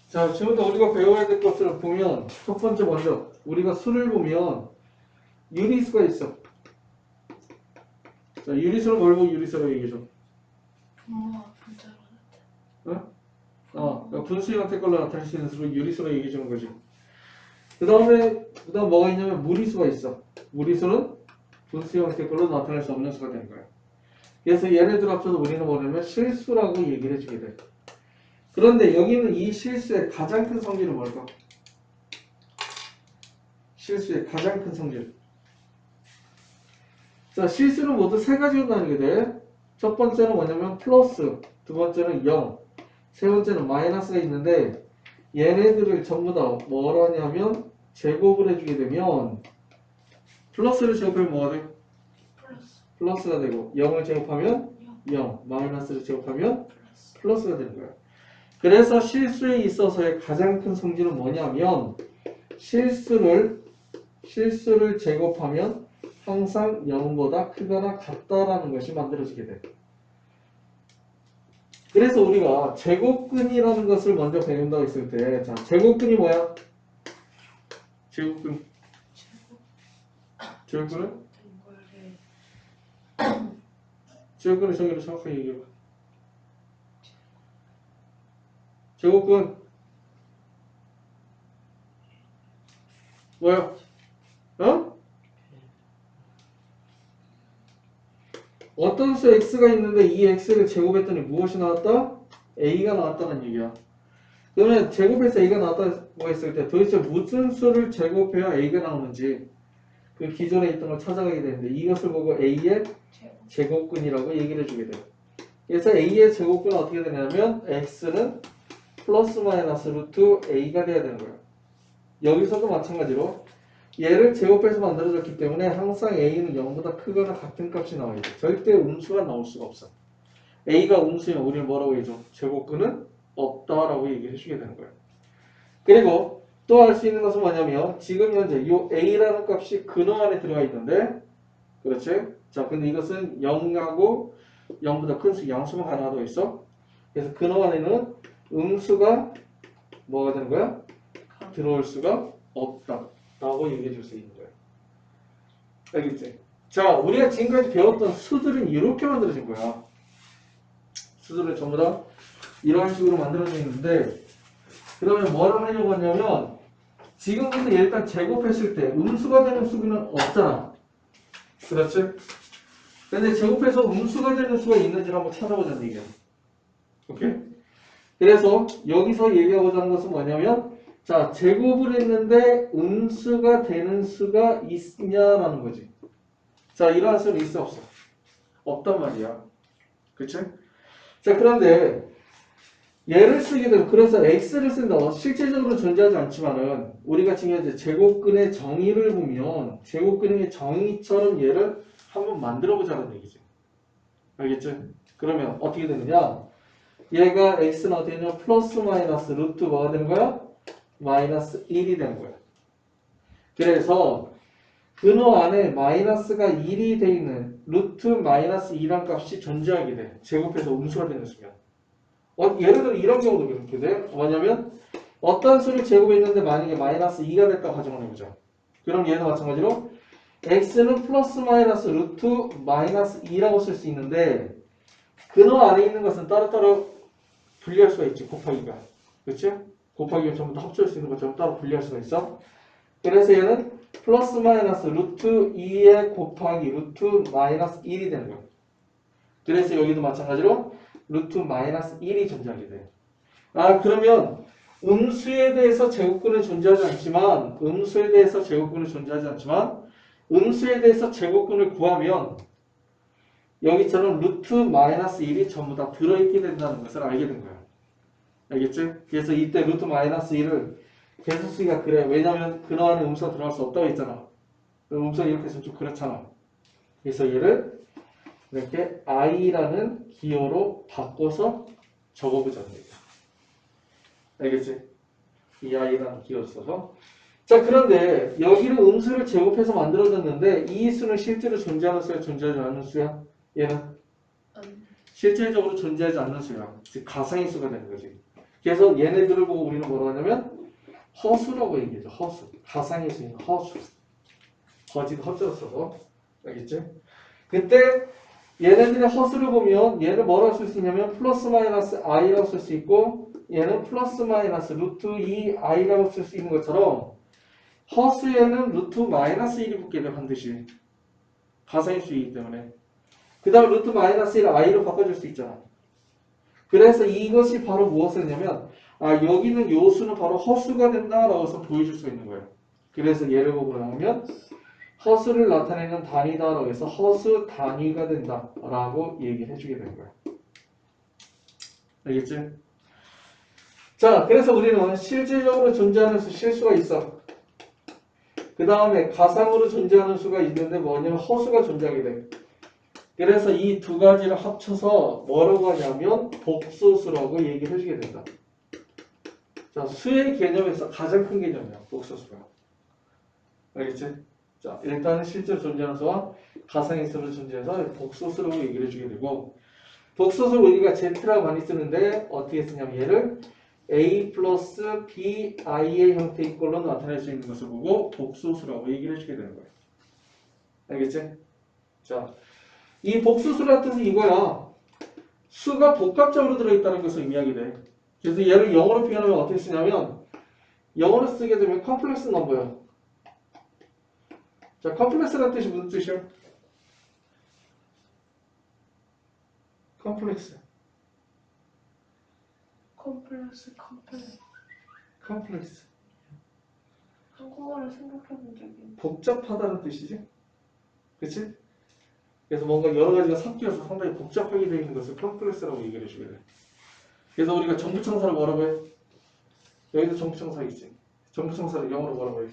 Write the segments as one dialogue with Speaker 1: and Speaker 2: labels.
Speaker 1: 자, 지금부터 우리가 배워야 될 것을 보면 첫 번째 먼저 우리가 수를 보면 유리수가 있어. 자, 유리수는 뭘 보고 유리수라고 얘기해줘?
Speaker 2: 분모와 분자로
Speaker 1: 어? 그러니까 분수의 형태 걸로 나타낼 수 있는 수를 유리수로 얘기해 주는 거지. 그 다음 뭐가 있냐면 무리수가 있어. 무리수는 분수의 형태 걸로 나타낼 수 없는 수가 되는 거야. 그래서 얘를 들어 합쳐서 우리는 뭐냐면 실수라고 얘기를 해주게 돼. 그런데 여기는 이 실수의 가장 큰 성질은 뭘까? 실수의 가장 큰 성질. 자, 실수는 모두 세 가지로 나누게 돼. 첫 번째는 뭐냐면 플러스, 두 번째는 0, 세 번째는 마이너스가 있는데 얘네들을 전부 다 뭐라 하냐면 제곱을 해주게 되면 플러스를 제곱하면 뭐가 돼?
Speaker 2: 플러스
Speaker 1: 플러스가 되고 0을 제곱하면
Speaker 2: 0
Speaker 1: 0, 마이너스를 제곱하면
Speaker 2: 플러스
Speaker 1: 플러스가 되는 거야. 그래서 실수에 있어서의 가장 큰 성질은 뭐냐면 실수를 제곱하면 항상 0보다 크거나 같다라는 것이 만들어지게 돼. 그래서 우리가 제곱근이라는 것을 먼저 배운다고 했을 때, 자, 제곱근이 뭐야? 제곱근. 제곱근은?
Speaker 2: 된 거를
Speaker 1: 제곱근의 정의를 정확하게 얘기해봐. 제곱근 뭐야? 어? 어떤 수 x가 있는데 이 x를 제곱했더니 무엇이 나왔다? a가 나왔다는 얘기야. 그러면 제곱해서 a가 나왔다고 했을 때 도대체 무슨 수를 제곱해야 a가 나오는지 그 기존에 있던 걸 찾아가게 되는데 이것을 보고 a의
Speaker 2: 제곱
Speaker 1: 제곱근이라고 얘기를 해주게 돼요. 그래서 a의 제곱근은 어떻게 되냐면 x는 플러스 마이너스 루트 a가 돼야 되는 거예요. 여기서도 마찬가지로 얘를 제곱해서 만들어졌기 때문에 항상 a는 0보다 크거나 같은 값이 나와야 돼. 절대 음수가 나올 수가 없어. a가 음수면 우리는 뭐라고 해줘? 제곱근은 없다라고 얘기를 해주게 되는 거예요. 그리고 또 알 수 있는 것은 뭐냐면 지금 현재 이 a라는 값이 근호 안에 들어가 있는데 그렇지? 자, 근데 이것은 0하고 0보다 큰 수 양수만 가능하다고 있어. 그래서 근호 안에는 음수가 뭐가 되는 거야? 들어올 수가 없다라고 얘기해 줄 수 있는 거야. 알겠지? 자, 우리가 지금까지 배웠던 수들은 이렇게 만들어진 거야. 수들은 전부 다 이런 식으로 만들어져 있는데 그러면 뭐를 하려고 하냐면 지금부터 일단 제곱했을 때 음수가 되는 수는 없잖아. 그렇지? 근데 제곱해서 음수가 되는 수가 있는지를 한번 찾아보자는 얘기야. 오케이? 그래서 여기서 얘기하고자 하는 것은 뭐냐면 자, 제곱을 했는데 음수가 되는 수가 있냐라는 거지. 자, 이러한 수는 있어 없어? 없단 말이야. 그치? 자, 그런데 얘를 쓰게 되면 그래서 x를 쓴다. 실제적으로 존재하지 않지만은 우리가 지금 현재 제곱근의 정의를 보면 제곱근의 정의처럼 얘를 한번 만들어 보자는 얘기지. 알겠지? 그러면 어떻게 되느냐? 얘가 x는 어떻게 되냐면 플러스 마이너스 루트 뭐가 되는 거야? 마이너스 1이 되는 거야. 그래서 근호 안에 마이너스가 1이 돼 있는 루트 마이너스 2란 값이 존재하게 돼. 제곱해서 음수가 되는 수면. 예를 들어 이런 경우도 그렇게 돼. 뭐냐면 어떤 수를 제곱했는데 만약에 마이너스 2가 될까 가정을 해보자. 그럼 얘도 마찬가지로 x는 플러스 마이너스 루트 마이너스 2라고 쓸 수 있는데 근호 안에 있는 것은 따로따로 분리할 수가 있지. 곱하기가. 그렇지? 곱하기가 전부 다 합쳐질 수 있는 것처럼 따로 분리할 수가 있어. 그래서 얘는 플러스 마이너스 루트 2에 곱하기 루트 마이너스 1이 되는 거야. 그래서 여기도 마찬가지로 루트 마이너스 1이 존재하게 돼. 아, 그러면 음수에 대해서 제곱근은 존재하지 않지만 음수에 대해서 제곱근을 구하면 여기처럼 루트 마이너스 1이 전부 다 들어있게 된다는 것을 알게 된 거야. 알겠지? 그래서 이때 루트 마이너스 1을 계수수가 그래. 왜냐면 근호 안에 음수가 들어갈 수 없다고 했잖아. 음수가 이렇게 있으면 좀 그렇잖아. 그래서 얘를 이렇게 i라는 기호로 바꿔서 적어보자는 얘기야. 알겠지? 이 i라는 기호를 써서. 자, 그런데 여기는 음수를 제곱해서 만들어졌는데 이 수는 실제로 존재하는 수야, 존재하지 않는 수야? 얘는 실질적으로 존재하지 않는 수야. 즉 가상의 수가 되는 거지. 그래서 얘네들을 보고 우리는 뭐라고 하냐면 허수라고 얘기하죠. 허수. 가상의 수인 허수. 거짓 허자로 써서. 알겠지? 그때 얘네들의 허수를 보면 얘는 뭐라고 쓸 수 있냐면 플러스 마이너스 i라고 쓸 수 있고 얘는 플러스 마이너스 루트 2i라고 쓸 수 있는 것처럼 허수에는 루트 마이너스 1이 붙게 돼 반드시. 가상의 수이기 때문에. 그 다음 루트 마이너스 1 i로 바꿔줄 수 있잖아. 그래서 이것이 바로 무엇을 했냐면 여기는 요 수는 바로 허수가 된다라고 해서 보여줄 수 있는 거예요. 그래서 예를 보고 나오면 허수를 나타내는 단위다라고 해서 허수 단위가 된다라고 얘기를 해주게 되는 거예요. 알겠지? 자, 그래서 우리는 실질적으로 존재하는 수 실수가 있어. 그 다음에 가상으로 존재하는 수가 있는데 뭐냐면 허수가 존재하게 돼. 그래서 이 두 가지를 합쳐서 뭐라고 하냐면 복소수라고 얘기를 해주게 된다. 자, 수의 개념에서 가장 큰 개념이야. 복소수가. 알겠지? 자, 일단은 실제로 존재하는 수와 가상의 수로 존재해서 복소수라고 얘기를 해주게 되고 복소수를 우리가 Z라고 많이 쓰는데 어떻게 쓰냐면 얘를 A 플러스 BI의 형태의 걸로 나타낼 수 있는 것을 보고 복소수라고 얘기를 해주게 되는 거예요. 알겠지? 자, 이 복수수라는 뜻은 이거야. 수가 복합적으로 들어있다는 것을 의미하게 돼. 그래서 얘를 영어로 표현하면 어떻게 쓰냐면 영어로 쓰게 되면 컴플렉스 넘버야. 자, 컴플렉스라는 뜻이 무슨 뜻이야? 컴플렉스. 컴플렉스.
Speaker 2: 한국어를 생각해본 적이 있는데.
Speaker 1: 복잡하다는 뜻이지. 그치? 그래서 뭔가 여러 가지가 섞여서 상당히 복잡하게 되어 있는 것을 컴플렉스라고 얘기를 해주게 돼. 그래서 우리가 정부청사를 뭐라고 해? 여기도 정부청사 있지. 정부청사를 영어로 뭐라고 해?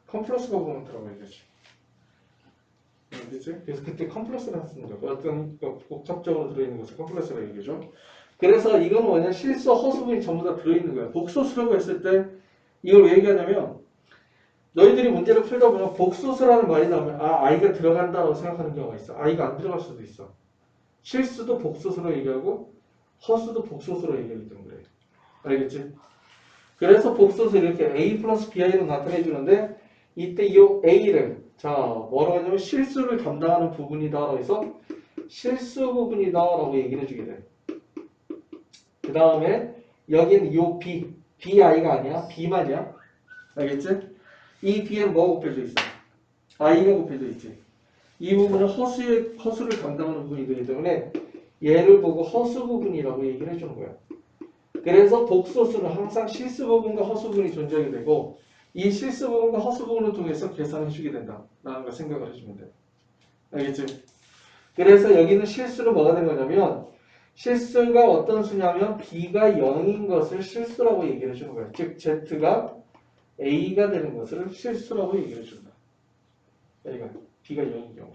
Speaker 1: 컴플렉스 거버먼트라고 얘기하지. 그치? 그래서 그때 컴플렉스라는 쓰는 거야. 어떤 복합적으로 들어있는 것을 컴플렉스라고 얘기하죠. 그래서 이건 뭐냐? 실수, 허수분이 전부 다 들어있는 거야. 복소수라고 했을 때 이걸 왜 얘기하냐면 너희들이 문제를 풀다 보면 복소수라는 말이 나오면 i가 들어간다고 생각하는 경우가 있어. i가 안 들어갈 수도 있어. 실수도 복소수로 얘기하고 허수도 복소수로 얘기하기 때문에 그래. 알겠지? 그래서 복소수 이렇게 a 플러스 bi로 나타내 주는데 이때 이 a를 자 뭐라고 하냐면 실수를 담당하는 부분이다라고 해서 실수 부분이다라고 얘기를 해주게 돼. 그 다음에 여기는 요 bi가 아니야. b만이야. 알겠지? 이 b에는 뭐가 곱해져 있어? i가 곱해져 있지. 이 부분은 허수를 담당하는 부분이 되기 때문에 얘를 보고 허수 부분이라고 얘기를 해주는 거야. 그래서 복소수는 항상 실수 부분과 허수 부분이 존재하게 되고 이 실수 부분과 허수 부분을 통해서 계산해 주게 된다라는 걸 생각을 해주면 돼. 알겠지? 그래서 여기는 실수는 뭐가 된 거냐면 실수가 어떤 수냐면 b가 0인 것을 실수라고 얘기를 해주는 거야. 즉 z가 a가 되는 것을 실수라고 얘기를 해준다. b가 0인 경우.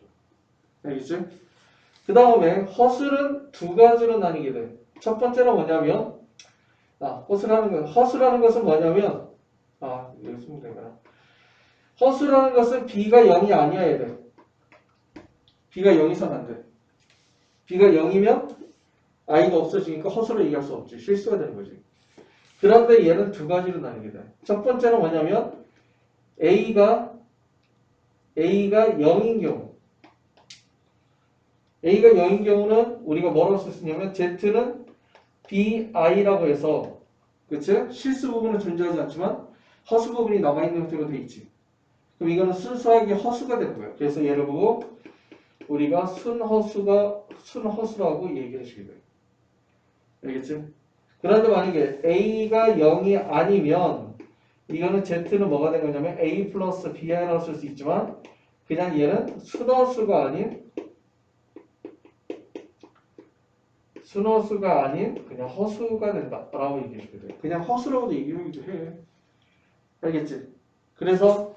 Speaker 1: 알겠지? 그 다음에 허수는 두 가지로 나뉘게 돼. 첫 번째는 뭐냐면 허수라는 것은 뭐냐면 여기 쓰면 되나? 허수라는 것은 b가 0이 아니어야 돼. b가 0이선 안 돼. b가 0이면 i가 없어지니까 허수로 얘기할 수 없지. 실수가 되는 거지. 그런데 얘는 두 가지로 나뉘게 돼. 첫 번째는 뭐냐면 a가 0인 경우 a가 0인 경우는 우리가 뭐라고 쓸 수 있냐면 z는 bi라고 해서 그치? 실수 부분은 존재하지 않지만 허수 부분이 남아있는 형태로 되어 있지. 그럼 이거는 순수하게 허수가 되는 거예요. 그래서 얘를 보고 우리가 순허수라고 얘기해 주게 돼요. 알겠지? 그런데 만약에 a가 0이 아니면 이거는 z는 뭐가 된 거냐면 a 플러스 bi라고 쓸 수 있지만 그냥 얘는 순허수가 아닌 그냥 허수가 된다라고 얘기해 주게 돼요. 그냥 허수라고도 얘기하기도 해. 알겠지? 그래서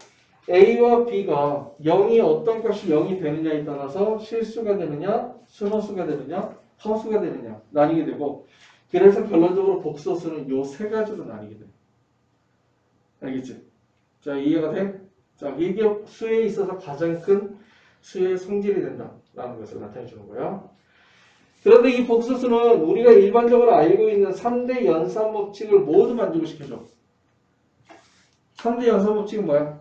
Speaker 1: A와 B가 0이 어떤 것이 0이 되느냐에 따라서 실수가 되느냐, 순허수가 되느냐, 허수가 되느냐 나뉘게 되고 그래서 결론적으로 복소수는 요 세 가지로 나뉘게 돼. 알겠지? 자, 이해가 돼? 자, 이게 수에 있어서 가장 큰 수의 성질이 된다라는 것을 나타내 주는 거야. 그런데 이 복소수는 우리가 일반적으로 알고 있는 3대 연산 법칙을 모두 만족시켜줘. 3대 연산 법칙은 뭐야?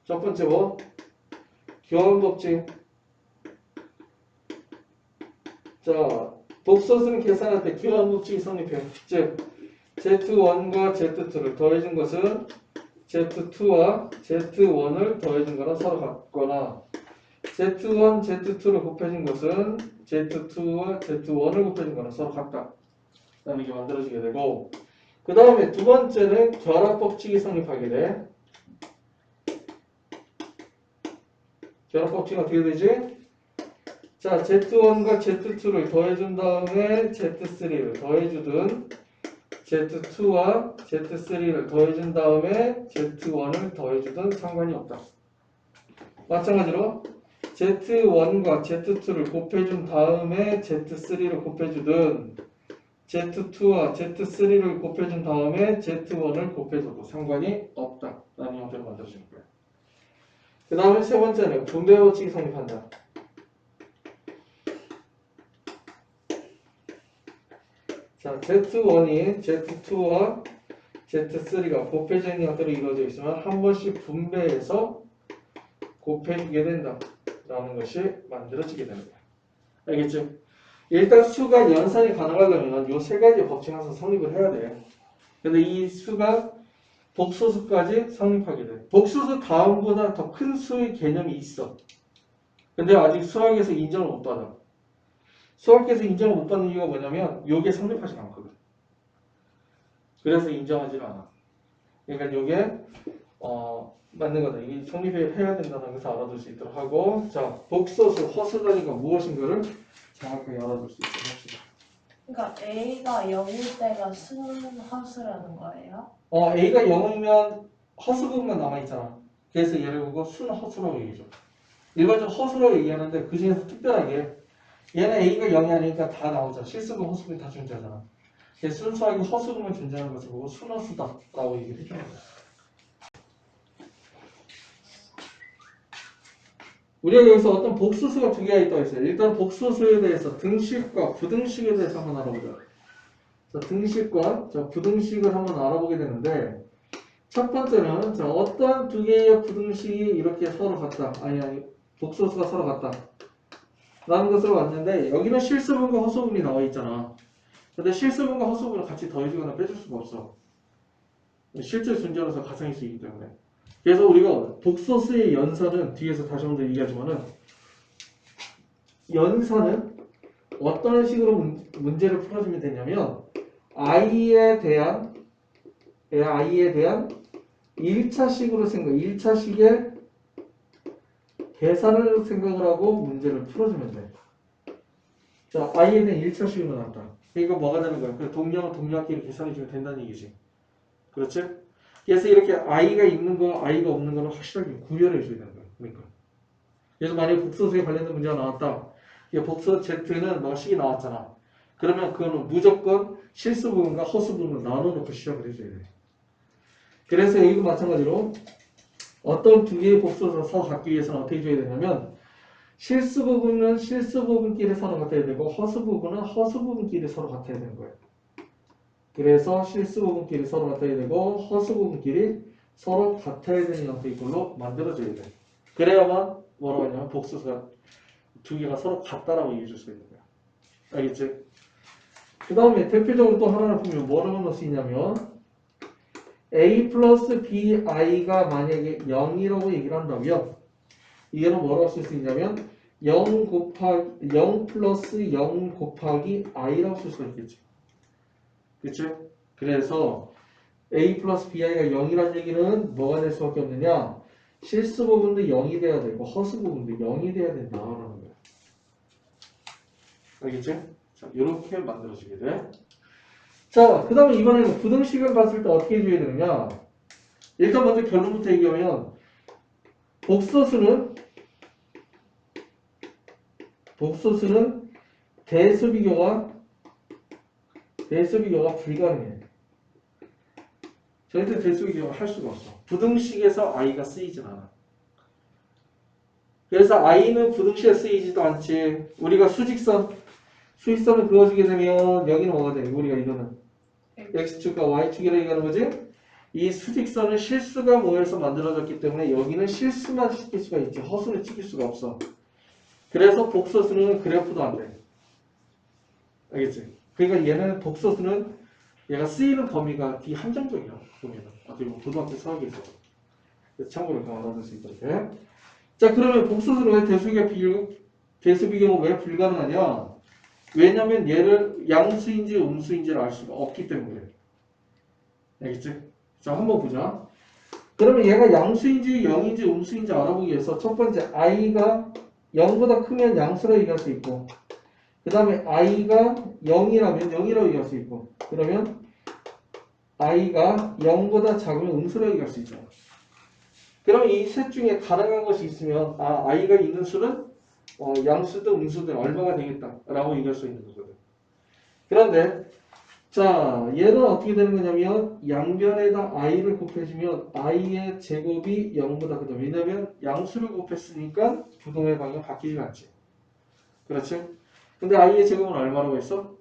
Speaker 1: 첫 번째 뭐? 교환 법칙. 자, 복소수는 계산할 때 교환 법칙이 성립해. 즉, Z1과 Z2를 더해준 것은 Z2와 Z1을 더해준 거랑 서로 같거나 Z1, Z2를 곱해준 것은 Z2와 Z1을 곱해준 거랑 서로 같다. 라는 게 만들어지게 되고 그 다음에 두 번째는 결합 법칙이 성립하게 돼. 결합 법칙은 어떻게 되지? 자, Z1과 Z2를 더해준 다음에 Z3를 더해주든 Z2와 Z3를 더해준 다음에 Z1을 더해주든 상관이 없다. 마찬가지로 Z1과 Z2를 곱해준 다음에 Z3를 곱해주든 Z2와 Z3를 곱해준 다음에 Z1을 곱해줘도 상관이 없다. 라는 형태로 만들어지는 거예요. 그 다음에 세 번째는 분배 법칙이 성립한다. 자, Z1이 Z2와 Z3가 곱해져 있는 형태로 이루어져 있으면 한 번씩 분배해서 곱해주게 된다. 라는 것이 만들어지게 되는 거야. 알겠죠? 일단 수가 연산이 가능하려면 이 세 가지 법칙 항상 성립을 해야 돼. 근데 이 수가 복소수까지 성립하게 돼. 복소수 다음보다 더 큰 수의 개념이 있어. 근데 아직 수학에서 인정을 못 받아. 수학에서 인정을 못 받는 이유가 뭐냐면 이게 성립하지 않거든. 그래서 인정하지를 않아. 그러니까 이게 맞는 거다. 이게 성립해야 된다는 것을 알아둘 수 있도록 하고 자, 복소수, 허수 단위가 무엇인가를 정확하게 알아둘 수 있도록 합시다.
Speaker 2: 그러니까 A가 0일 때가 순허수라는 거예요?
Speaker 1: A가 0이면 허수 부분만 남아있잖아. 그래서 얘를 보고 순허수라고 얘기해줘. 일반적으로 허수라고 얘기하는데 그 중에서 특별하게 얘는 A가 0이 아니니까 다 나오잖아. 실수분, 허수분이 다 존재하잖아. 그래서 순수하게 허수분만 존재하는 것을 보고 순허수다 라고 얘기를 해주는 거야. 우리가 여기서 어떤 복수수가 두 개가 있다고 했어요. 일단 복수수에 대해서 등식과 부등식에 대해서 한번 알아보자. 자, 등식과 부등식을 한번 알아보게 되는데 첫 번째는 자, 어떠한 두 개의 부등식이 이렇게 서로 같다. 아니 복소수가 서로 같다. 라는 것으로 왔는데 여기는 실수분과 허수분이 나와 있잖아. 근데 실수분과 허수분을 같이 더해주거나 빼줄 수가 없어. 실제 존재로서 가상일 수 있기 때문에. 그래서 우리가 복소수의 연산은 뒤에서 다시 한번 얘기하지만은 연산은 어떤 식으로 문제를 풀어주면 되냐면 i에 대한 1차식으로 1차식의 계산을 생각을 하고 문제를 풀어주면 돼. 자, i에 대한 1차식으로 나왔다. 그러니까 뭐가 되는 거야? 그 동량은 동량끼리 계산해주면 된다는 얘기지. 그렇지? 그래서 이렇게 i가 있는 거, i가 없는 거는 확실하게 구별해줘야 되는 거야. 그러니까. 그래서 만약에 복소수에 관련된 문제가 나왔다. 이 복소 Z는 뭐 식이 나왔잖아. 그러면 그거는 무조건 실수 부분과 허수 부분을 나눠놓고 시작을 해줘야 돼. 그래서 여기도 마찬가지로 어떤 두 개의 복소수가 서로 같기 위해서는 어떻게 해줘야 되냐면 실수 부분은 실수 부분끼리 서로 같아야 되고 허수 부분은 허수 부분끼리 서로 같아야 되는 거예요. 그래서 실수 부분끼리 서로 같아야 되고 허수 부분끼리 서로 같아야 되는 형태의 걸로 만들어줘야 돼. 그래야만 뭐라고 하냐면 복수수가 두 개가 서로 같다라고 얘기해 줄 수 있는 거야. 알겠지? 그 다음에 대표적으로 또 하나를 보면 뭐라고 넣을 수 있냐면 a 플러스 bi가 만약에 0이라고 얘기를 한다면 이거는 뭐라고 쓸 수 있냐면 0 플러스 0 곱하기 i라고 쓸 수가 있겠지. 그치? 그래서 a 플러스 bi가 0이라는 얘기는 뭐가 될 수밖에 없느냐? 실수 부분도 0이 돼야 되고 허수 부분도 0이 돼야 된다라는 거야. 알겠지? 자, 이렇게 만들어지게 돼. 자, 그 다음에 이번에는 부등식을 봤을 때 어떻게 해줘야 되느냐? 일단 먼저 결론부터 얘기하면 복소수는 대수비교가 불가능해. 절대 대수비교가 할 수가 없어. 부등식에서 i가 쓰이진 않아. 그래서 i는 부등식에 쓰이지도 않지. 우리가 수직선 수직선을 그어주게 되면 여기는 뭐가 돼? 우리가 이거는 X축과 Y축이라 얘기하는 거지? 이 수직선은 실수가 모여서 만들어졌기 때문에 여기는 실수만 시킬 수가 있지 허수는 찍힐 수가 없어. 그래서 복소수는 그래프도 안 돼. 알겠지? 그러니까 얘는 복소수는 얘가 쓰이는 범위가 되게 한정적이야. 보면 어떻게 보면 고등학교 수학에 있어. 그래서 참고로 그만 얻을 수 있도록 해. 자, 그러면 복소수는 왜 대수 비교가 왜 불가능하냐? 왜냐면 얘를 양수인지 음수인지를 알 수가 없기 때문에 그래. 알겠지? 자, 한번 보자. 그러면 얘가 양수인지 0인지 음수인지 알아보기 위해서 첫 번째 i가 0보다 크면 양수로 얘기할 수 있고 그 다음에 i가 0이라면 0이라고 얘기할 수 있고 그러면 i가 0보다 작으면 음수로 얘기할 수 있잖아. 그러면 이 셋 중에 가능한 것이 있으면 i가 있는 수는 양수든 음수든 얼마가 되겠다라고 얘기할 수 있는 거거든. 그런데 자, 얘는 어떻게 되는 거냐면 양변에다 i를 곱해주면 i의 제곱이 0보다 크다. 왜냐면 양수를 곱했으니까 부동의 방향이 바뀌지 않지. 그렇지? 근데 i의 제곱은 얼마라고 했어?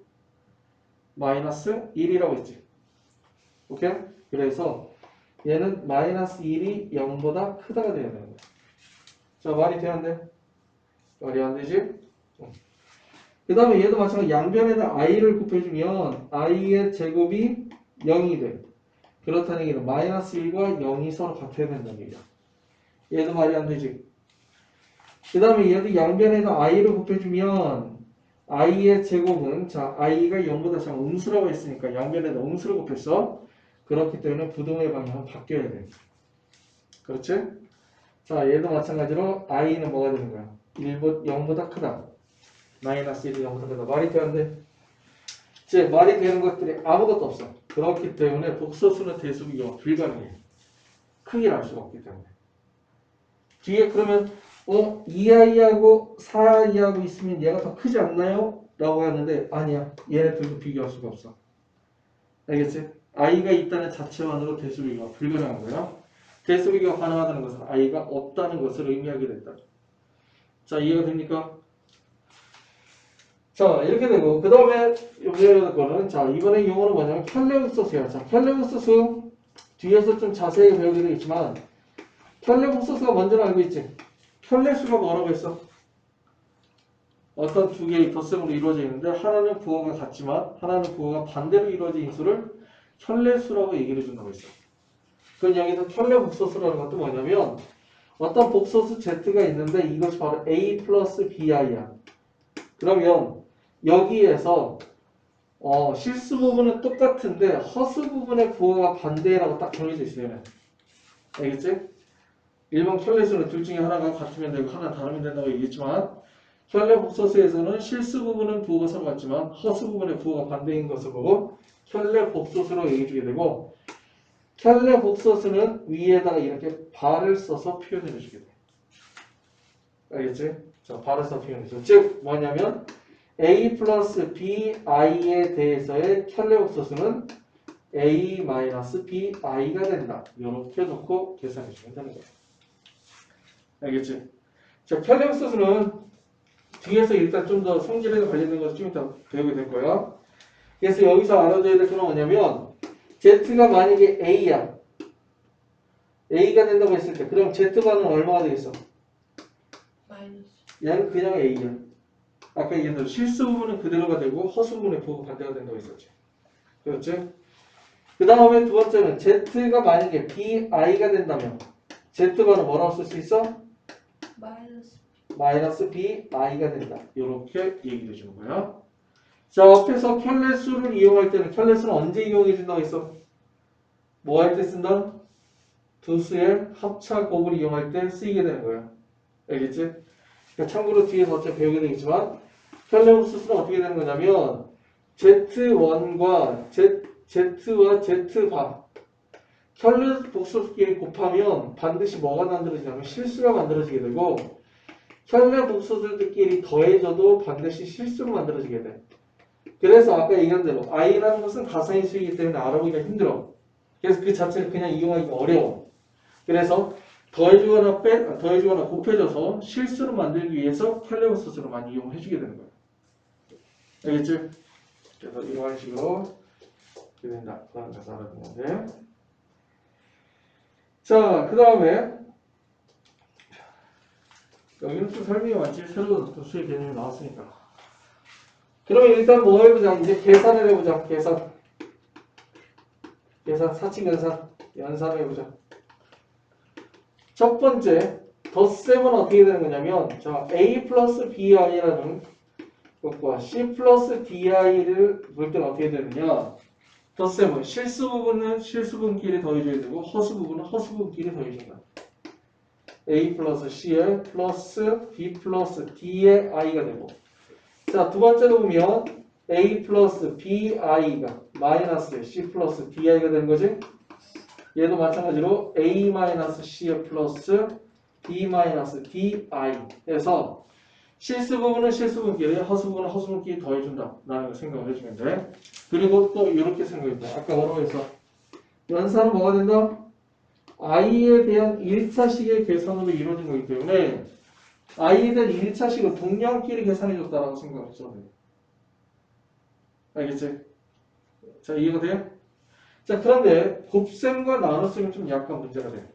Speaker 1: 마이너스 1이라고 했지. 오케이? 그래서 얘는 마이너스 1이 0보다 크다가 돼야 되는 거야. 자, 말이 돼, 안 돼? 말이 안 되지? 그 다음에 얘도 마찬가지로 양변에다 i를 곱해주면 i의 제곱이 0이 돼. 그렇다는 얘기는 마이너스 1과 0이 서로 같아야 된다는 얘기야. 얘도 말이 안 되지. 그 다음에 얘도 양변에다 i를 곱해주면 i의 제곱은 자 i가 0보다 작은 음수라고 했으니까 양변에다 음수를 곱했어. 그렇기 때문에 부동의 방향은 바뀌어야 돼. 그렇지? 자 얘도 마찬가지로 i는 뭐가 되는 거야? 0보다 크다. 마이너스 1이 0보다 크다. 말이 돼 안 돼? 이제 말이 되는 것들이 아무것도 없어. 그렇기 때문에 복소수는 대수비교가 불가능해. 크기를 알 수가 없기 때문에. 뒤에 그러면 2i하고 4i하고 있으면 얘가 더 크지 않나요? 라고 하는데 아니야. 얘네들도 비교할 수가 없어. 알겠지? i가 있다는 자체만으로 대수비교가 불가능한 거야. 대수비교가 가능하다는 것은 i가 없다는 것을 의미하게 된다. 자 이해가 됩니까? 자 이렇게 되고 그 다음에 여기에 거는 자 이번에 용어는 뭐냐면 켤레복소수야. 자 켤레복소수 뒤에서 좀 자세히 배우게 되겠지만 켤레복소수가 먼저는 알고 있지. 켤레수가 뭐라고 했어? 어떤 두 개의 덧셈으로 이루어져 있는데 하나는 부호가 같지만 하나는 부호가 반대로 이루어진 수를 켤레수라고 얘기를 해준다고 했어. 그럼 여기서 켤레복소수라는 것도 뭐냐면 어떤 복소수 z가 있는데 이것이 바로 a 플러스 bi야. 그러면 여기에서 실수 부분은 똑같은데 허수 부분의 부호가 반대라고 딱 정해져 있어요. 알겠지? 일반 켤레수는 둘 중에 하나가 같으면 되고 하나 다르면 된다고 얘기했지만 켤레복소수에서는 실수 부분은 부호가 서로 같지만 허수 부분의 부호가 반대인 것을 보고 켤레복소수로 얘기해주게 되고 켤레복소수는 위에다가 이렇게 발을 써서 표현해주게 돼. 알겠지? 자, 발을 써서 표현해줘. 즉 뭐냐면 a 플러스 bi에 대해서의 켤레복소수는 a 마이너스 bi가 된다. 이렇게 놓고 계산해주면 되는 거야. 알겠지? 자, 켤레복소수는 뒤에서 일단 좀 더 성질에 관련된 것을 좀 이따 배우게 될 거야. 그래서 여기서 알아둬야 될 건 뭐냐면 z가 만약에 a야. a가 된다고 했을 때 그럼 z반은 얼마가 되겠어?
Speaker 2: 마이너스.
Speaker 1: 얘는 그냥 a야. 아까 얘기한 대로 실수 부분은 그대로가 되고 허수 부분의 부호가 반대가 된다고 했었지. 그렇지? 그 다음에 두 번째는 z가 만약에 bi가 된다면 z반은 뭐라고 쓸 수 있어?
Speaker 2: 마이너스.
Speaker 1: 마이너스 bi가 된다. 이렇게 얘기해 주는 거야. 자, 앞에서 켤레수를 이용할 때는 켤레수는 언제 이용해 준다고 했어? 뭐 할 때 쓴다? 두 수의 합차 곱을 이용할 때 쓰이게 되는 거야. 알겠지? 그러니까 참고로 뒤에서 어차피 배우게 되겠지만 켤레복소수는 어떻게 되는 거냐면 Z1과 Z와 Z반 켤레복소수끼리 곱하면 반드시 뭐가 만들어지냐면 실수가 만들어지게 되고 켤레복소수들끼리 더해져도 반드시 실수로 만들어지게 돼. 그래서 아까 얘기한 대로 i라는 것은 가상의 수이기 때문에 알아보기가 힘들어. 그래서 그 자체를 그냥 이용하기가 어려워. 그래서 더해주거나 곱해져서 실수를 만들기 위해서 켤레복소수를 많이 이용해 주게 되는 거야. 알겠지? 그래서 이런 식으로 이렇게 된다. 그런 가서 알아두면 돼. 자, 그 다음에 여기는 또 설명이 왔지. 새로 또 수의 개념이 나왔으니까. 그러면 일단 뭐 해보자. 이제 계산을 해보자. 계산, 사칙 연산을 해보자. 첫 번째, 덧셈은 어떻게 되는 거냐면, 자, a 플러스 bi라는 것과 c 플러스 di를 볼 때는 어떻게 되느냐. 덧셈은 실수 부분은 실수 부분끼리 더해줘야 되고, 허수 부분은 허수 부분끼리 더해준다. a 플러스 c에 플러스 b 플러스 d의 i가 되고, 자, 두 번째로 보면 a 플러스 bi가 마이너스 c 플러스 di가 되는 거지. 얘도 마찬가지로 a 마이너스 c에 플러스 b 마이너스 di 해서 실수 부분은 실수 부분끼리, 허수 부분은 허수 부분끼리 더해준다 라는 걸 생각을 해주면 돼. 그리고 또 이렇게 생각해봐. 아까 뭐라고 했어? 연산은 뭐가 된다? i에 대한 1차식의 계산으로 이루어진 거기 때문에 i에 대한 1차식은 동량끼리 계산해줬다라고 생각했어야 돼. 알겠지? 자, 이해가 돼? 자, 그런데 곱셈과 나눗셈이 좀 약간 문제가 돼.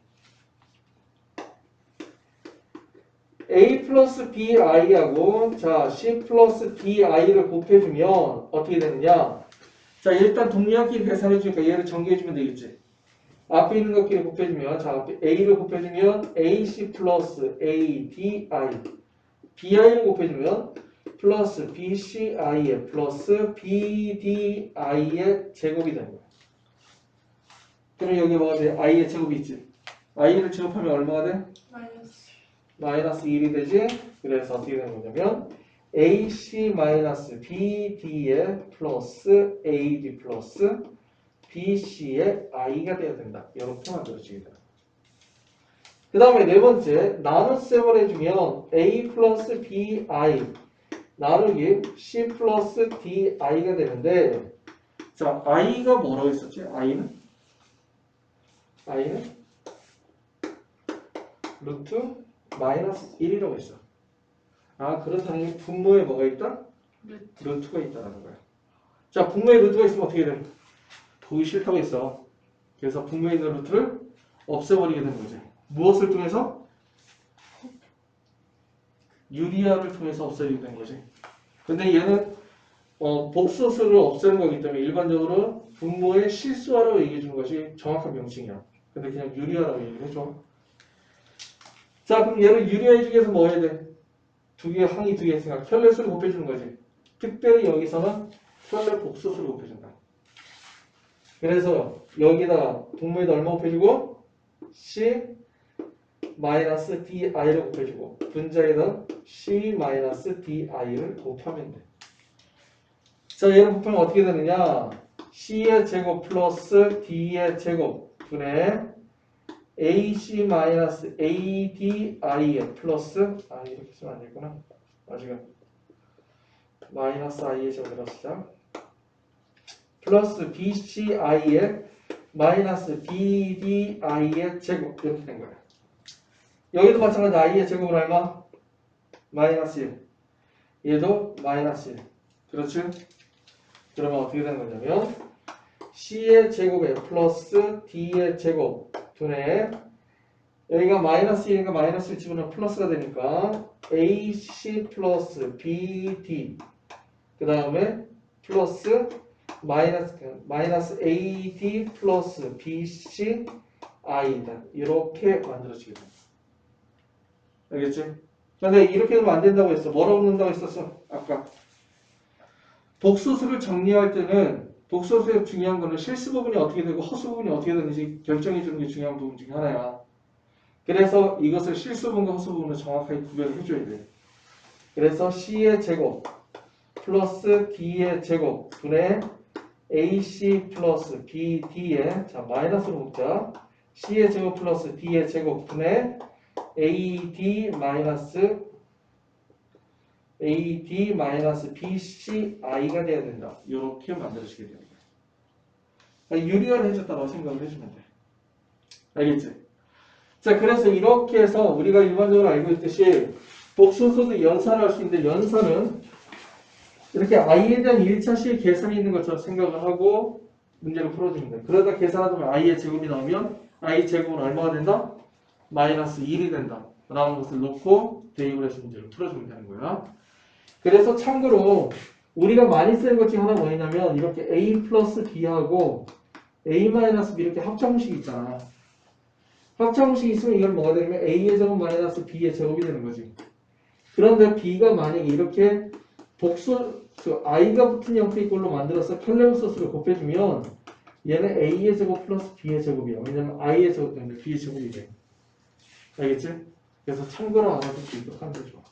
Speaker 1: a 플러스 bi하고 자, c 플러스 di를 곱해주면 어떻게 되느냐? 자, 일단 동량끼리 계산해주니까 얘를 정리해주면 되겠지. 앞에 있는 것끼리 곱해주면, 자, 앞에 a를 곱해주면 ac 플러스 adi, bi를 곱해주면 플러스 bci에 플러스 bdi의 제곱이 되는 거야. 그럼 여기 뭐가 돼? i의 제곱이 있지. i를 제곱하면 얼마가 돼?
Speaker 2: 마이너스.
Speaker 1: 마이너스 1이 되지. 그래서 어떻게 되는 거냐면 ac 마이너스 bd의 플러스 ad 플러스 bc의 i가 되어야 된다. 이렇게 만들어지게 되는 거죠. 그 다음에 네 번째, 나눗셈을 해주면 a 플러스 bi 나누기 c 플러스 di가 되는데, 자, i가 뭐라고 했었지? i는 루트 마이너스 1이라고 했어. 아, 그렇다는 게 분모에 뭐가 있다? 루트가 있다는 거야. 자, 분모에 루트가 있으면 어떻게 돼? 보기 싫다고 했어. 그래서 분모에 있는 루트를 없애버리게 되는 거지. 무엇을 통해서? 유리화를 통해서 없애게 되는 거지. 근데 얘는 복소수를 없애는 거기 때문에 일반적으로 분모의 실수화라고 얘기해 주는 것이 정확한 명칭이야. 근데 그냥 유리화라고 얘기를 해줘. 자, 그럼 얘를 유리화해 주기 위해서 뭐 해야 돼? 항이 두 개 있으니까 켤레수를 곱해주는 거지. 특별히 여기서는 켤레 복소수를 곱해준다. 그래서 여기다가 분모에다 얼마 곱해주고 c 마이너스 di를 곱해주고 분자에다 c 마이너스 di를 곱하면 돼. 자, 얘를 곱하면 어떻게 되느냐? c의 제곱 플러스 d의 제곱 분의 ac 마이너스 adi의 플러스 이렇게 쓰면 안 되구나. 지금 마이너스 i의 제곱이라고 쓰자. 플러스 bci의 마이너스 bdi의 제곱 이렇게 된 거야. 여기도 마찬가지 i의 제곱은 얼마? 마이너스 1. 얘도 마이너스 1. 그렇지? 그러면 어떻게 되는 거냐면 c의 제곱에 플러스 d의 제곱 분의 여기가 마이너스 1이니까 마이너스 1 집어넣으면 플러스가 되니까 ac 플러스 bd 그 다음에 플러스 마이너스 ad 플러스 bc i다. 이렇게 만들어지게 됩니다. 알겠지? 근데 이렇게 하면 안 된다고 했어. 뭐라고 넣는다고 했었어? 아까 복소수를 정리할 때는 복소수의 중요한 거는 실수 부분이 어떻게 되고 허수 부분이 어떻게 되는지 결정해 주는 게 중요한 부분 중에 하나야. 그래서 이것을 실수 부분과 허수 부분을 정확하게 구별을 해줘야 돼. 그래서 c의 제곱 플러스 d의 제곱 분의 ac 플러스 bd의 자 마이너스로 묶자. c의 제곱 플러스 d의 제곱 분의 ad 마이너스 bci가 돼야 된다. 이렇게 만들어지게 되는 거야. 그러니까 유리화를 해줬다고 생각을 해주면 돼. 알겠지? 자, 그래서 이렇게 해서 우리가 일반적으로 알고 있듯이 복소수도 연산을 할 수 있는데 연산은 이렇게 i에 대한 1차식 계산이 있는 것처럼 생각을 하고 문제를 풀어주면 돼. 그러다 계산하다 보면 i의 제곱이 나오면 i 제곱은 얼마가 된다? 마이너스 1이 된다. 라는 것을 놓고 대입을 해서 문제를 풀어주면 되는 거야. 그래서 참고로 우리가 많이 쓰는 것 중에 하나 뭐냐면 이렇게 a 플러스 b하고 a 마이너스 b 이렇게 합성식이 있잖아. 합성식이 있으면 이걸 뭐가 되냐면 a의 제곱 마이너스 b의 제곱이 되는 거지. 그런데 b가 만약에 이렇게 복수 i가 붙은 형태의 꼴로 만들어서 켈레우스를 곱해주면 얘는 a의 제곱 플러스 b의 제곱이야. 왜냐면 i의 제곱 때문에 b의 제곱이 돼. 알겠지? 그래서 참고로 알아서 기억하면 하는 게 좋아.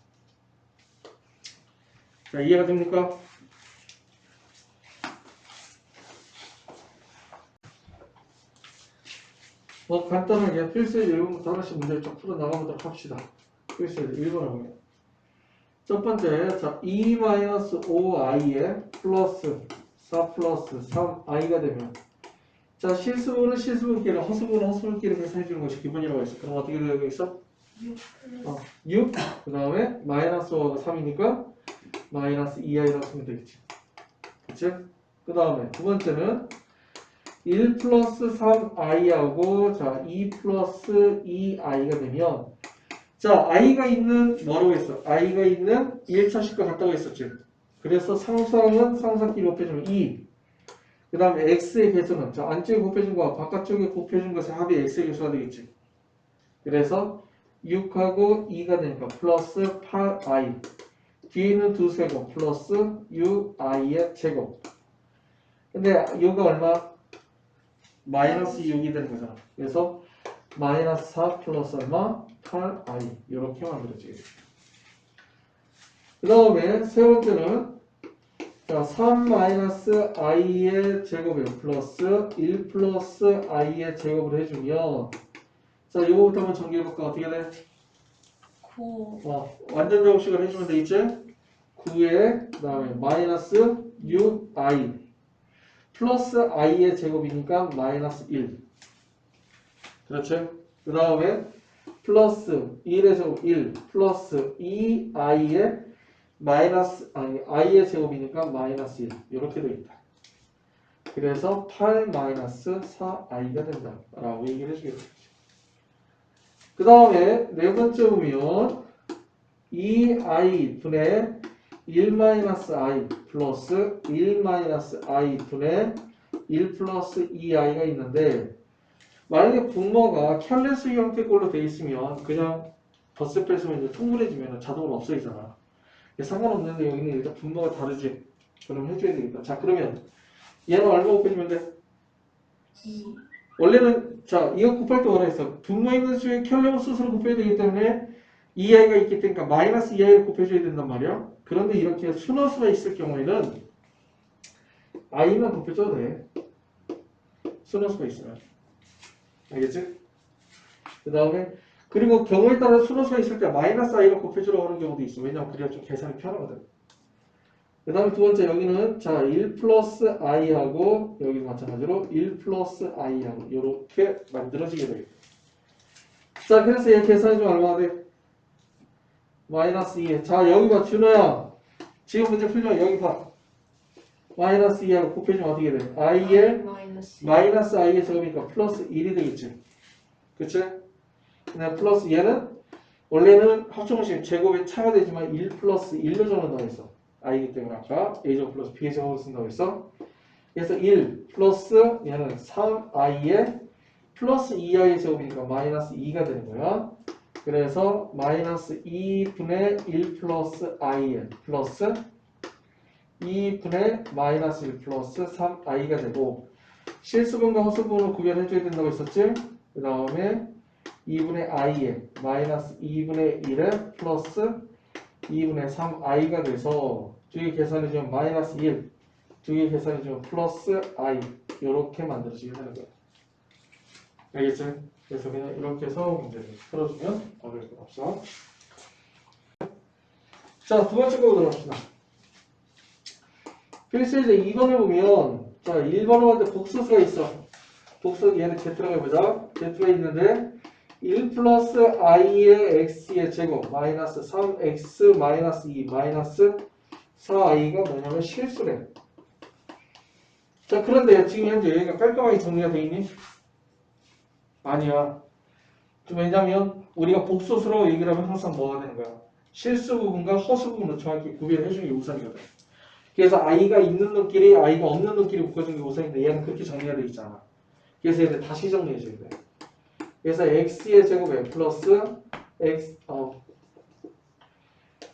Speaker 1: 자, 이해가 됩니까? 뭐 간단하게 필수의 1번부터 하나씩 문제를 쭉 풀어 나가보도록 합시다. 필수의 1번 하고요. 첫 번째, 자, 2-5i에 플러스 4 플러스 3i가 되면 자, 실수분은 실수분끼리, 허수분은 허수분끼리 계산해 주는 것이 기본이라고 했어. 그럼 어떻게 되고 있어?
Speaker 2: 6 플러스
Speaker 1: 6, 그 다음에 마이너스 5가 3이니까 마이너스 2i라고 쓰면 되겠지. 그치? 그 다음에 두 번째는 1 플러스 3i하고 자, 2 플러스 2i가 되면 자, i가 있는 뭐라고 했어? i가 있는 1차식과 같다고 했었지. 그래서 상수항은 상수항끼리 곱해주면 2. 그 다음에 x의 개수는 자, 안쪽에 곱해준 거와 바깥쪽에 곱해준 것의 합이 x의 개수가 되겠지. 그래서 6하고 2가 되니까 플러스 8i. 뒤에 있는 두 세곱 플러스 6i의 제곱. 근데 이거가 얼마? 마이너스 6이 되는 거잖아. 그래서 마이너스 4 플러스 얼마? 8i. 이렇게 만들어지게 돼. 그 다음에 세 번째는 자, 3 마이너스 i의 제곱이요. 플러스 1 플러스 i의 제곱을 해주면 자, 이거부터 한번 정리해볼까? 어떻게 돼?
Speaker 2: 9
Speaker 1: 완전 제곱식을 해주면 되겠지? 9에 그 다음에 마이너스 6i 플러스 i의 제곱이니까 마이너스 1. 그렇죠? 그 다음에 플러스 1의 제곱 1 플러스 2i의 마이너스 i의 제곱이니까 마이너스 1 이렇게 되겠다. 그래서 8 마이너스 4i가 된다 라고 얘기를 해주겠다. 그 다음에 네 번째 보면 2i 분의 1 마이너스 i 플러스 1 마이너스 i 분의 1 플러스 2i가 있는데 만약에 분모가 켈레스 형태 꼴로 돼 있으면 그냥 덧셈 뺐으면 이제 통분해지면 자동으로 없어지잖아. 상관없는데 여기는 일단 분모가 다르지. 그럼 해줘야 되겠다. 자, 그러면 얘는 얼마 곱해주면 돼?
Speaker 2: 2
Speaker 1: 원래는 자 이거 곱할 때 뭐라 했어? 분모 있는 수에 켈레스 수를 곱해야 되기 때문에 2i가 있기 때문에 마이너스 2i를 곱해줘야 된단 말이야. 그런데 이렇게 순허수가 있을 경우에는 i만 곱해줘도 돼. 순허수가 있으면. 알겠지? 그 다음에 그리고 경우에 따라 순허수가 있을 때 마이너스 i를 곱해주라고 하는 경우도 있어. 왜냐면 그래야 좀 계산이 편하거든. 그 다음에 두 번째 여기는 자 1 플러스 i하고 여기도 마찬가지로 1 플러스 i하고 이렇게 만들어지게 되겠다. 자 그래서 얘 계산이 좀 얼마나 돼? 마이너스 2에 자 여기 봐 준호야 지금 문제 풀면 여기 봐 마이너스 2하고 곱해주면 어떻게 돼? i의 마이너스 i의 제곱이니까 플러스 1이 되겠지. 그치? 근데 플러스 얘는 원래는 합성식 제곱의 차가 되지만 1 플러스 1로 정한다고 했어. i이기 때문에 아까 a제곱 플러스 b의 제곱을 쓴다고 했어. 그래서 1 플러스 얘는 3i의 플러스 2i의 제곱이니까 마이너스 2가 되는 거야. 그래서 마이너스 2분의 1 플러스 i의 플러스 2분의 마이너스 1 플러스 3i가 되고 실수분과 허수분을 구별해줘야 된다고 했었지? 그 다음에 2분의 i에 마이너스 2분의 1에 플러스 2분의 3i가 돼서 두 개 계산해주면 마이너스 1 두 개 계산해주면 플러스 i 이렇게 만들어지게 되는 거야. 알겠지? 그래서 그냥 이렇게 해서 문제를 풀어주면 어려울 건 없어. 자, 두 번째 거 들어갑시다. 필수 이제 2번을 보면 자 1번을 봤는데 복수수가 있어. 복수 얘는 z라고 해보자. z가 있는데 1 플러스 i의 x의 제곱 마이너스 3x 마이너스 2 마이너스 4i가 뭐냐면 실수래. 자, 그런데 지금 현재 여기가 깔끔하게 정리가 돼 있니? 아니야. 좀 왜냐면 우리가 복소수로 얘기를 하면 항상 뭐가 되는 거야? 실수 부분과 허수 부분을 정확히 구별해 주는 게 우선이거든. 그래서 i가 있는 놈끼리 i가 없는 놈끼리 묶어주는 게 우선인데 얘는 그렇게 정리가 돼 있잖아. 그래서 얘를 다시 정리해 줘야 돼. 그래서 x의 제곱에 플러스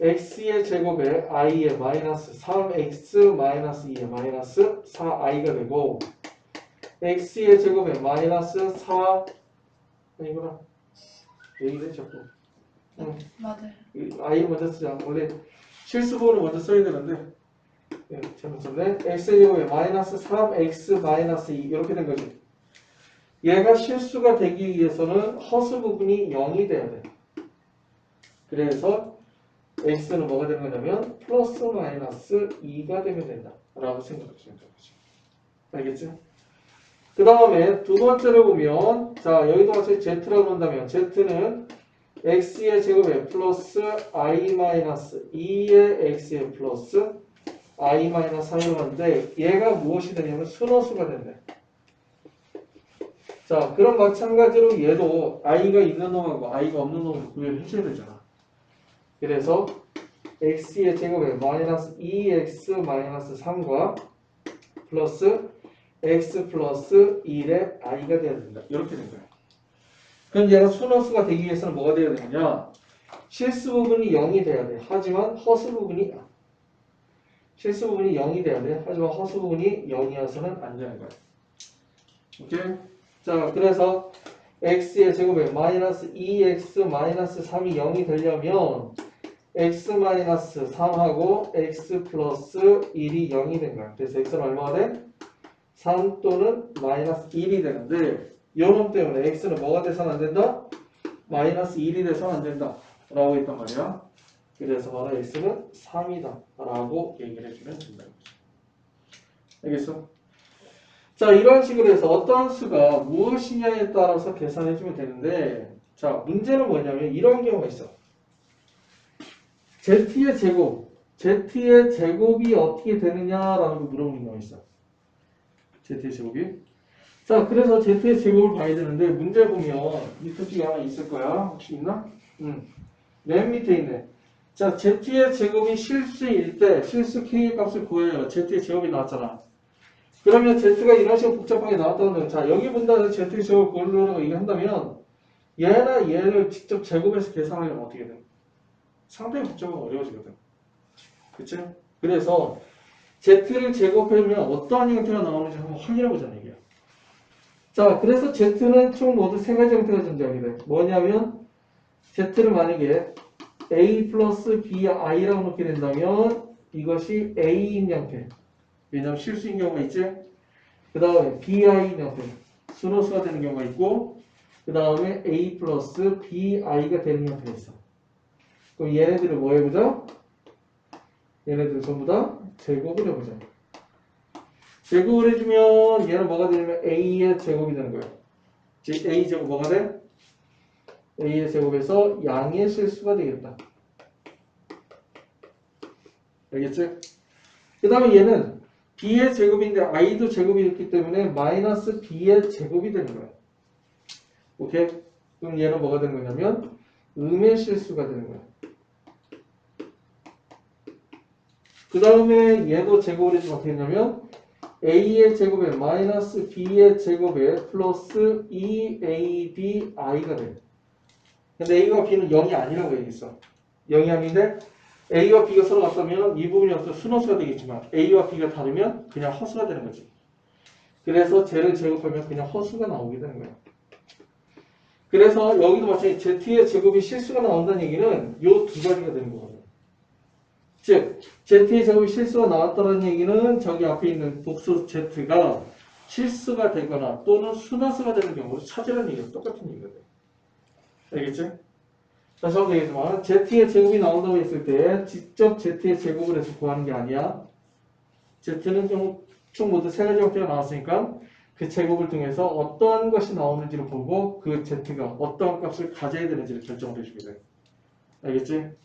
Speaker 1: x의 제곱에 i의 마이너스 3x 마이너스 2의 마이너스 4i가 되고 x의 제곱에 마이너스 4 아니구나. 왜 이래 자꾸.
Speaker 2: 맞아요.
Speaker 1: i를 먼저 쓰자. 원래 실수번호 먼저 써야 되는데 잘못 썼네. x의 제곱에 마이너스 3x 마이너스 2 이렇게 된 거지. 얘가 실수가 되기 위해서는 허수 부분이 0이 돼야 돼. 그래서 x는 뭐가 되는 거냐면 플러스 마이너스 2가 되면 된다 라고 생각하시면 되는 거죠. 알겠죠? 그 다음에 두 번째로 보면 자 여기도 마찬가지 z라고 한다면 z는 x의 제곱에 플러스 i 마이너스 2의 x의 플러스 i 마이너스 4로 하는데 얘가 무엇이 되냐면 순호수가 된대. 자 그럼 마찬가지로 얘도 i가 있는 놈하고 i가 없는 놈을 구별해 줘야 되잖아. 그래서 x의 제곱에 마이너스 2x 마이너스 3과 플러스 x 플러스 1의 i가 돼야 된다. 이렇게 된 거야. 그럼 얘가 순호수가 되기 위해서는 뭐가 돼야 되느냐? 실수 부분이 0이 돼야 돼. 하지만 허수 부분이 실수 부분이 0이 돼야 돼. 하지만 허수 부분이 0이어서는 안 되는 거야. 오케이? 자, 그래서 x의 제곱에 마이너스 2x 마이너스 3이 0이 되려면 x 마이너스 3하고 x 플러스 1이 0이 된 거야. 그래서 x는 얼마가 돼? 3 또는 마이너스 1이 되는데 요놈 때문에 x는 뭐가 돼서는 안 된다? 마이너스 1이 돼서는 안 된다 라고 했단 말이야. 그래서 바로 x는 3이다 라고 얘기를 해주면 된다는 거죠. 알겠어? 자 이런 식으로 해서 어떤 수가 무엇이냐에 따라서 계산해주면 되는데 자 문제는 뭐냐면 이런 경우가 있어. z의 제곱이 어떻게 되느냐라는 거 물어보는 경우가 있어. z의 제곱이. 자, 그래서 z의 제곱을 봐야 되는데 문제 보면 밑에 쪽에 하나 있을 거야. 혹시 있나? 맨 밑에 있네. 자, z의 제곱이 실수일 때 실수 k의 값을 구해요. z의 제곱이 나왔잖아. 그러면 z가 이런 식으로 복잡하게 나왔다는 거야. 자, 여기 본다는 z의 제곱을 고르라고 얘기한다면 얘나 얘를 직접 제곱해서 계산하려면 어떻게 돼? 상당히 복잡하고 어려워지거든. 그치? 그래서 z를 제곱해주면 어떠한 형태가 나오는지 한번 확인해보자는 얘기야. 자, 그래서 z는 총 모두 세 가지 형태가 존재하게 돼. 뭐냐면 z를 만약에 a 플러스 bi라고 놓게 된다면 이것이 a인 형태. 왜냐면 실수인 경우가 있지. 그 다음에 bi인 형태. 순호수가 되는 경우가 있고 그 다음에 a 플러스 bi가 되는 형태가 있어. 그럼 얘네들을 뭐 해보자? 얘네들을 전부 다 제곱을 해보자. 제곱을 해주면 얘는 뭐가 되냐면 a의 제곱이 되는 거예요. 즉 a 제곱 뭐가 돼? a의 제곱에서 양의 실수가 되겠다. 알겠지? 그 다음에 얘는 b의 제곱인데 i도 제곱이 있기 때문에 마이너스 b의 제곱이 되는 거야. 오케이? 그럼 얘는 뭐가 되는 거냐면 음의 실수가 되는 거야. 그 다음에 얘도 제곱을 해주면 어떻게 되냐면 a의 제곱에 마이너스 b의 제곱에 플러스 2abi가 돼. 근데 a와 b는 0이 아니라고 얘기했어. 0이 아닌데 a와 b가 서로 같다면 이 부분이 없어 순호수가 되겠지만 a와 b가 다르면 그냥 허수가 되는 거지. 그래서 쟤를 제곱하면 그냥 허수가 나오게 되는 거야. 그래서 여기도 마찬가지 z의 제곱이 실수가 나온다는 얘기는 이 두 가지가 되는 거거든. 즉 z의 제곱이 실수가 나왔다는 얘기는 저기 앞에 있는 복수 z가 실수가 되거나 또는 순하수가 되는 경우를 찾으라는 얘기가 똑같은 얘기거든. 알겠지? 다시 한번 얘기하지만 z의 제곱이 나온다고 했을 때 직접 z의 제곱을 해서 구하는 게 아니야. z는 총 모두 세 가지 형태가 나왔으니까 그 제곱을 통해서 어떠한 것이 나오는지를 보고 그 z가 어떠한 값을 가져야 되는지를 결정을 해주게 돼. 알겠지?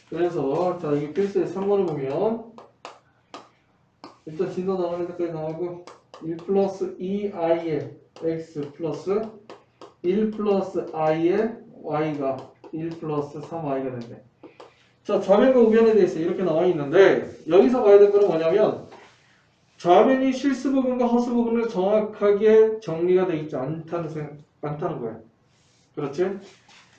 Speaker 1: 그래서 자 이게 필수의 3번을 보면 일단 진도 나오는 데까지 나오고 1 플러스 2i의 x 플러스 1 플러스 i의 y가 1 플러스 3i가 된대. 자 좌변과 우변에 대해서 이렇게 나와 있는데 여기서 봐야 될 거는 뭐냐면 좌변이 실수 부분과 허수 부분을 정확하게 정리가 되어 있지 않다는 거야. 그렇지?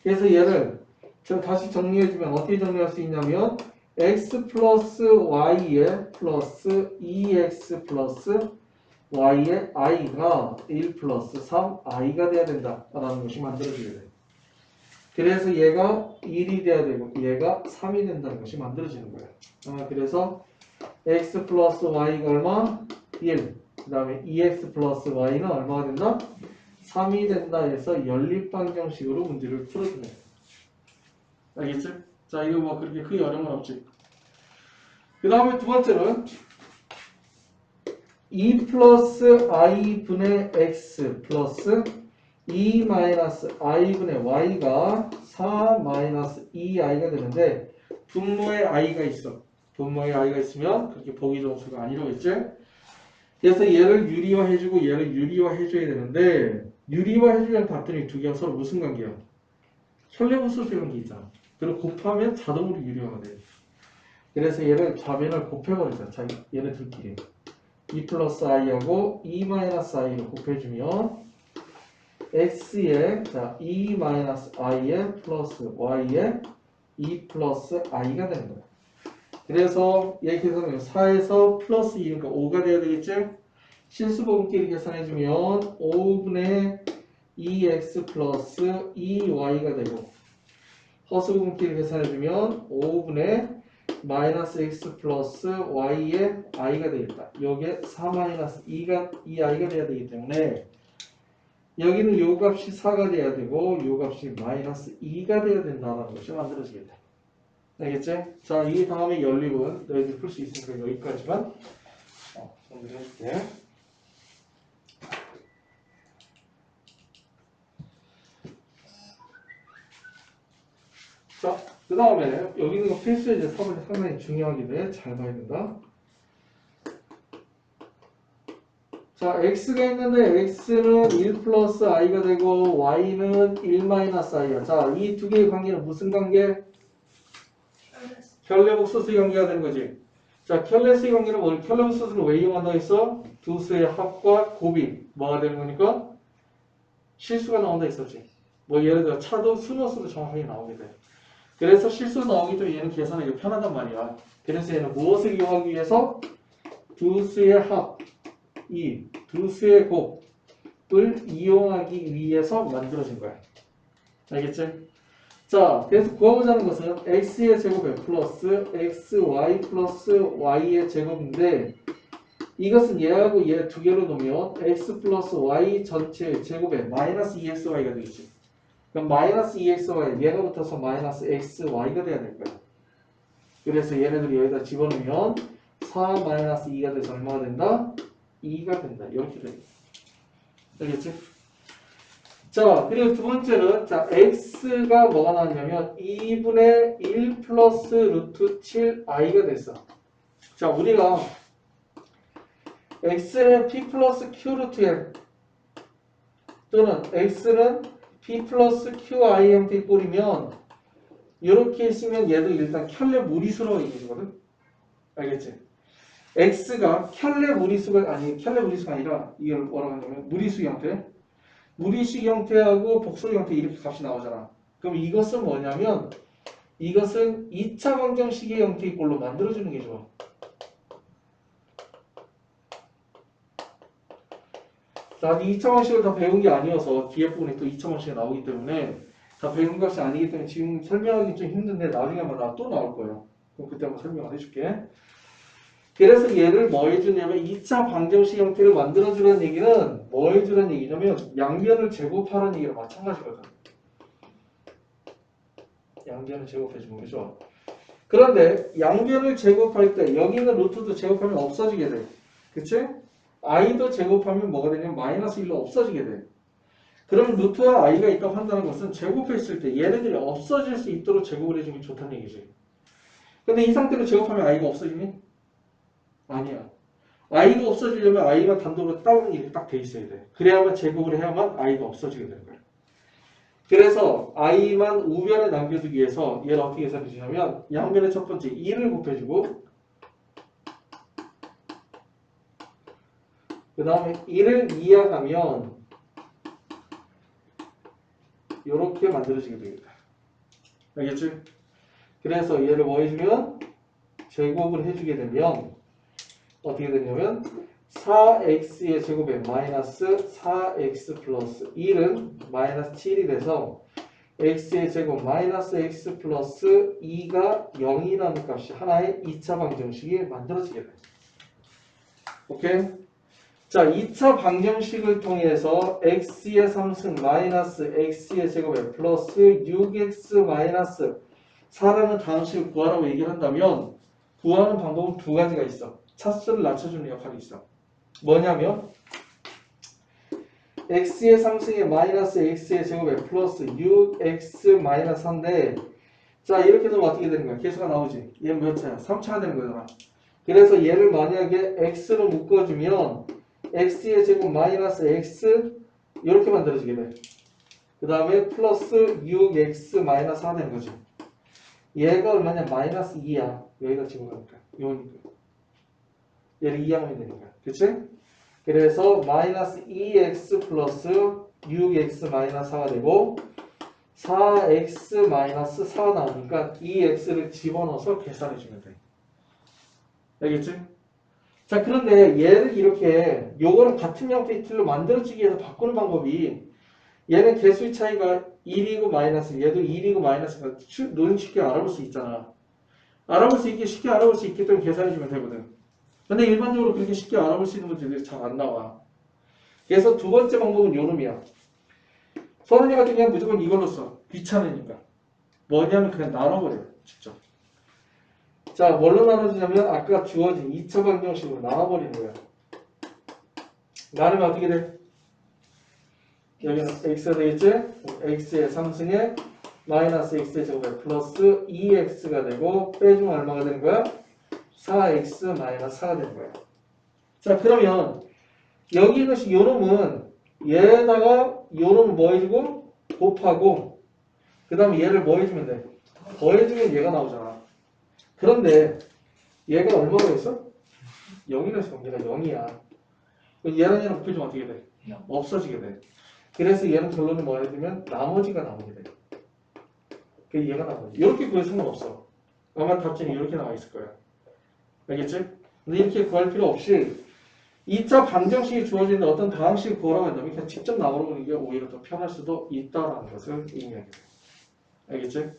Speaker 1: 그래서 얘를 제가 다시 정리해주면 어떻게 정리할 수 있냐면 x 플러스 y의 플러스 2x 플러스 y의 i가 1 플러스 3i가 돼야 된다라는 것이 만들어지게 돼. 그래서 얘가 1이 돼야 되고 얘가 3이 된다는 것이 만들어지는 거예요. 그래서 x 플러스 y가 얼마? 1. 그 다음에 2x 플러스 y는 얼마가 된다? 3이 된다 해서 연립방정식으로 문제를 풀어주는 거예요. 알겠지? 자, 이거 뭐 그렇게 크게 어려운 건 없지. 그 다음에 두 번째는 2 플러스 i분의 x 플러스 2 마이너스 i분의 y가 4 마이너스 2i가 되는데 분모에 i가 있어. 분모에 i가 있으면 그렇게 보기 좋은 수가 아니라고 했지? 그래서 얘를 유리화해주고 얘를 유리화해줘야 되는데 유리화해주려면 봤더니 두 개가 서로 무슨 관계야? 혈례분수 관계 있잖아. 그리고 곱하면 자동으로 유리화가 돼. 그래서 얘를 좌변을 곱해버리자. 자, 얘네들끼리 2 플러스 i하고 2 마이너스 i를 곱해주면 x에 자 2 마이너스 i에 플러스 y에 2 플러스 i가 되는 거야. 그래서 얘 계산하면 4에서 플러스 2, 그러니까 5가 돼야 되겠지? 실수부분끼리 계산해주면 5분의 2x 플러스 2y가 되고 허수부분끼리 계산해주면 5분의 마이너스 x 플러스 y의 i가 되겠다. 요게 4 마이너스 2i가 돼야 되기 때문에 여기는 요 값이 4가 돼야 되고 요 값이 마이너스 2가 돼야 된다는 것이 만들어지겠다. 알겠지? 자, 이 다음에 연립은 너희들이 풀 수 있으니까 여기까지만 정리를 해줄게. 자, 그 다음에 여기 있는 거 필수의 이제 사본이 상당히 중요하긴 해. 잘 봐야 된다. 자, x가 있는데 x는 1 플러스 i가 되고 y는 1 마이너스 i야. 자, 이 두 개의 관계는 무슨 관계? 켤레복소수의 관계가 되는 거지. 자, 켤레수의 관계는 뭐? 켤레복소수를 왜 이용한다고 했어? 두 수의 합과 곱이 뭐가 되는 거니까? 실수가 나온다 했었지. 뭐 예를 들어 차도 순호수도 정확하게 나오게 돼. 그래서 실수 나오기 때문에 얘는 계산하기 편하단 말이야. 그래서 얘는 무엇을 이용하기 위해서? 두 수의 합, 이 두 수의 곱을 이용하기 위해서 만들어진 거야. 알겠지? 자, 그래서 구하고자 하는 것은 x의 제곱에 플러스 xy 플러스 y의 제곱인데 이것은 얘하고 얘 두 개로 놓으면 x 플러스 y 전체의 제곱에 마이너스 2xy가 되겠지. 그럼 마이너스 2xy 얘가 붙어서 마이너스 xy가 돼야 될 거야. 그래서 얘네들이 여기다 집어넣으면 4 마이너스 2가 돼서 얼마가 된다? 2가 된다. 이렇게 되겠다. 알겠지? 자, 그리고 두 번째는 자 x가 뭐가 나왔냐면 2분의 1 플러스 루트 7i가 됐어. 자, 우리가 x는 p 플러스 q 루트 n 또는 x는 p 플러스 qi 형태의 꼴이면 이렇게 있으면 얘도 일단 켤레 무리수로 얘기해주거든. 알겠지? x가 켤레 무리수가 아니라 이걸 뭐라고 하냐면 무리수 형태. 무리식 형태하고 복수 형태 이렇게 값이 나오잖아. 그럼 이것은 뭐냐면 이것은 2차 방정식의 형태의 꼴로 만들어주는 게 좋아. 자, 2차 방식을 다 배운 게 아니어서 뒤에 부분에 또 2차 방식이 나오기 때문에 다 배운 것이 아니기 때문에 지금 설명하기 좀 힘든데 나중에 아마 또 나올 거예요. 그럼 그때 한번 설명을 해줄게. 그래서 얘를 뭐 해주냐면 2차 방정식 형태를 만들어주라는 얘기는 뭐 해주라는 얘기냐면 양변을 제곱하라는 얘기랑 마찬가지거든. 양변을 제곱해주는 거죠. 그런데 양변을 제곱할 때 여기 있는 루트도 제곱하면 없어지게 돼. 그치? i도 제곱하면 뭐가 되냐면 마이너스 1로 없어지게 돼. 그럼 루트와 i가 있다고 한다는 것은 제곱했을 때 얘네들이 없어질 수 있도록 제곱을 해주는 게 좋다는 얘기지. 근데 이 상태로 제곱하면 i가 없어지니? 아니야. i가 없어지려면 i가 단독으로 다운 일이 딱 돼 있어야 돼. 그래야만 제곱을 해야만 i가 없어지게 되는 거야. 그래서 i만 우변에 남겨두기 위해서 얘를 어떻게 계산해 주냐면 양변의 첫 번째 2를 곱해주고 그 다음에 1을 이해하면 이렇게 만들어지게 됩니다. 알겠지? 그래서 얘를 뭐 해주면 제곱을 해주게 되면 어떻게 되냐면 4x의 제곱에 마이너스 4x 플러스 1은 마이너스 7이 돼서 x의 제곱 마이너스 x 플러스 2가 0이라는 값이 하나의 2차 방정식이 만들어지게 돼. 오케이? 자, 2차 방정식을 통해서 x의 3승 마이너스 x의 제곱에 플러스 6x 마이너스 4라는 다항식을 구하라고 얘기를 한다면 구하는 방법은 두 가지가 있어. 차수를 낮춰주는 역할이 있어. 뭐냐면 x의 3승에 마이너스 x의 제곱에 플러스 6x 마이너스 4인데 자 이렇게 되면 어떻게 되는 거야? 계수가 나오지. 얘는 몇 차야? 3차가 되는 거잖아. 그래서 얘를 만약에 x로 묶어주면 x의 제곱 마이너스 x 이렇게 만들어지게 돼. 그 다음에 플러스 6x 마이너스 4 되는 거지. 얘가 얼마냐? 마이너스 2야. 여기다 집어넣으니까. 요니까. 얘를 2하면 되는 거야. 그치? 그래서 마이너스 2x 플러스 6x 마이너스 4가 되고 4x 마이너스 4 나오니까 2x를 집어넣어서 계산해주면 돼. 알겠지? 자 그런데 얘를 이렇게 요거는 같은 형태의 틀로 만들어지기 위해서 바꾸는 방법이 얘는 개수의 차이가 1이고 마이너스 얘도 1이고 마이너스가 눈 쉽게 알아볼 수 있잖아. 알아볼 수 있게 쉽게 알아볼 수 있기 때문에 계산해주면 되거든. 근데 일반적으로 그렇게 쉽게 알아볼 수 있는 문제들이 잘 안 나와. 그래서 두 번째 방법은 요놈이야. 선생님 같은 경우는 무조건 이걸로 써. 귀찮으니까. 뭐냐면 그냥 나눠버려. 직접. 자, 뭘로 나눠주냐면 아까 주어진 2차 방정식으로 나눠버리는 거야. 나누면 어떻게 돼? 여기는 x가 되겠지? x의 3승에 마이너스 x의 제곱에 플러스 2x가 되고 빼주면 얼마가 되는 거야? 4x 마이너스 4가 되는 거야. 자 그러면 여기 있는 요놈은 얘에다가 요놈은 뭐 해주고 곱하고 그 다음에 얘를 뭐 해주면 돼? 더해주면 얘가 나오잖아. 그런데 얘가 얼마가 있어? 0이라서 얘가 0이야. 얘랑 얘랑 곱해주면 어떻게 돼? 없어지게 돼. 그래서 얘는 결론을 뭐 해주면 나머지가 나오게 돼. 그 얘가 나머지. 이렇게 구해서 상관없어. 아마 답지는 이렇게 나와 있을 거야. 알겠지? 근데 이렇게 구할 필요 없이 2차 방정식이 주어지는 어떤 다항식을 구하라고 한다면 그냥 직접 나오는 게 오히려 더 편할 수도 있다는 것을 의미하게 돼. 알겠지?